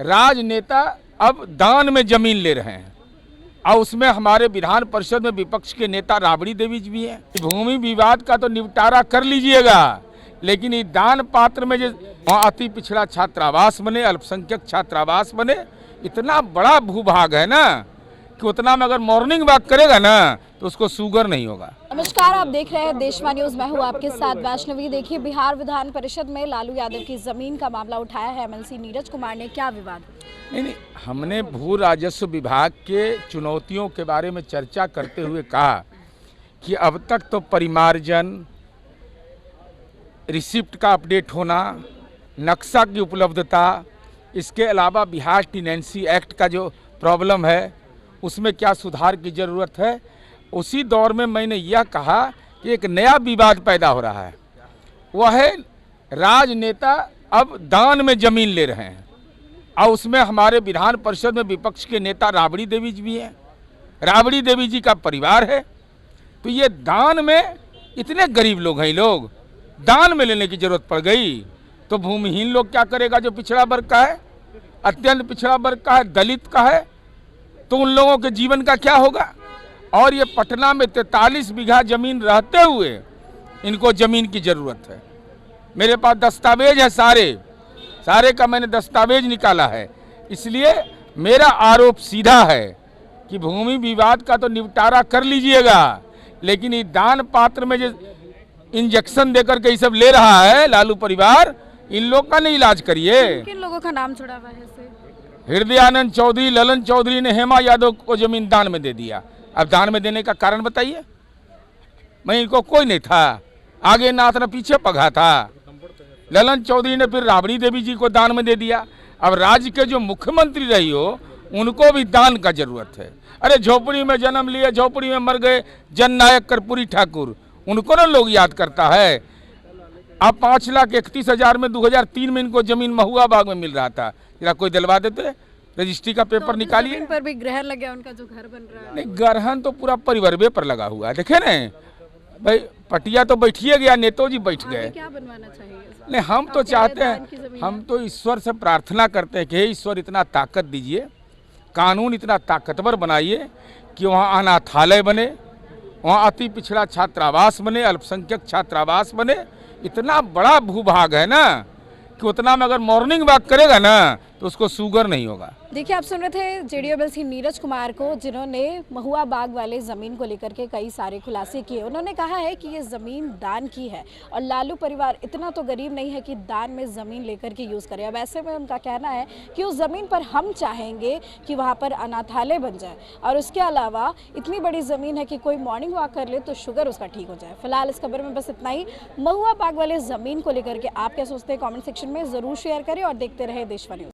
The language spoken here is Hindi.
राजनेता अब दान में जमीन ले रहे हैं और उसमें हमारे विधान परिषद में विपक्ष के नेता राबड़ी देवी जी भी हैं। भूमि विवाद का तो निपटारा कर लीजिएगा, लेकिन ये दान पात्र में जो अति पिछड़ा छात्रावास बने, अल्पसंख्यक छात्रावास बने, इतना बड़ा भूभाग है ना कि उतना में अगर मॉर्निंग वॉक करेगा ना तो उसको शुगर नहीं होगा। नमस्कार, आप देख रहे हैं देशवा न्यूज। मैं हूं आपके साथ वैष्णवी। देखिए, बिहार विधान परिषद में लालू यादव की जमीन का मामला उठाया है एमएलसी नीरज कुमार ने। क्या विवाद? नहीं, हमने भू राजस्व विभाग के चुनौतियों के बारे में चर्चा करते हुए कहा कि अब तक तो परिमार्जन, रिसिप्ट का अपडेट होना, नक्शा की उपलब्धता, इसके अलावा बिहार टेनेंसी एक्ट का जो प्रॉब्लम है उसमें क्या सुधार की ज़रूरत है। उसी दौर में मैंने यह कहा कि एक नया विवाद पैदा हो रहा है, वह है राजनेता अब दान में ज़मीन ले रहे हैं और उसमें हमारे विधान परिषद में विपक्ष के नेता राबड़ी देवी जी भी हैं। राबड़ी देवी जी का परिवार है, तो ये दान में इतने गरीब लोग हैं, लोग दान में लेने की जरूरत पड़ गई तो भूमिहीन लोग क्या करेगा? जो पिछड़ा वर्ग का है, अत्यंत पिछड़ा वर्ग का है, दलित का है, तो उन लोगों के जीवन का क्या होगा? और ये पटना में 43 बीघा जमीन रहते हुए इनको जमीन की जरूरत है। मेरे पास दस्तावेज है, सारे का मैंने दस्तावेज निकाला है। इसलिए मेरा आरोप सीधा है कि भूमि विवाद का तो निपटारा कर लीजिएगा, लेकिन ये दान पात्र में जो इंजेक्शन देकर के ये सब ले रहा है लालू परिवार, इन लोग का नहीं इलाज करिए। किन लोगों का नाम जुड़ा हुआ है इससे? हृदयानंद चौधरी, ललन चौधरी ने हेमा यादव को जमीन दान में दे दिया। अब दान में देने का कारण बताइए। मैं इनको कोई नहीं था, आगे नाथ न पीछे पगा था। ललन चौधरी ने फिर राबड़ी देवी जी को दान में दे दिया। अब राज्य के जो मुख्यमंत्री रही हो उनको भी दान का जरूरत है। अरे झोपड़ी में जन्म लिए, झोपड़ी में मर गए जननायक कर्पूरी ठाकुर, उनको ना लोग याद करता है। अब 5,31,000 में 2003 में इनको जमीन महुआ बाग में मिल रहा था, जरा कोई दिलवा देते, रजिस्ट्री का पेपर निकालिए। पर भी ग्रहण लग गया उनका जो घर बन रहा है। नहीं, ग्रहण तो पूरा परिवर्वे पर लगा हुआ है, देखे ना भाई, पटिया तो बैठिए गया, नेताजी बैठ गए। क्या बनवाना चाहिए? नहीं, हम तो चाहते हैं, हम तो ईश्वर से प्रार्थना करते हैं कि हे ईश्वर इतना ताकत दीजिए, कानून इतना ताकतवर बनाइए कि वहाँ अनाथालय बने, वहाँ अति पिछड़ा छात्रावास बने, अल्पसंख्यक छात्रावास बने। इतना बड़ा भूभाग है ना कि उतना में अगर मॉर्निंग वॉक करेगा ना तो उसको शुगर नहीं होगा। देखिए, आप सुन रहे थे जेडीयू एमएलसी नीरज कुमार को, जिन्होंने महुआ बाग वाले ज़मीन को लेकर के कई सारे खुलासे किए। उन्होंने कहा है कि ये ज़मीन दान की है और लालू परिवार इतना तो गरीब नहीं है कि दान में ज़मीन लेकर के यूज़ करे। अब ऐसे में उनका कहना है कि उस ज़मीन पर हम चाहेंगे कि वहाँ पर अनाथालय बन जाए और उसके अलावा इतनी बड़ी ज़मीन है कि कोई मॉर्निंग वॉक कर ले तो शुगर उसका ठीक हो जाए। फिलहाल इस खबर में बस इतना ही। महुआ बाग वाले ज़मीन को लेकर के आप क्या सोचते हैं? कॉमेंट सेक्शन में ज़रूर शेयर करें और देखते रहे देशवा न्यूज़।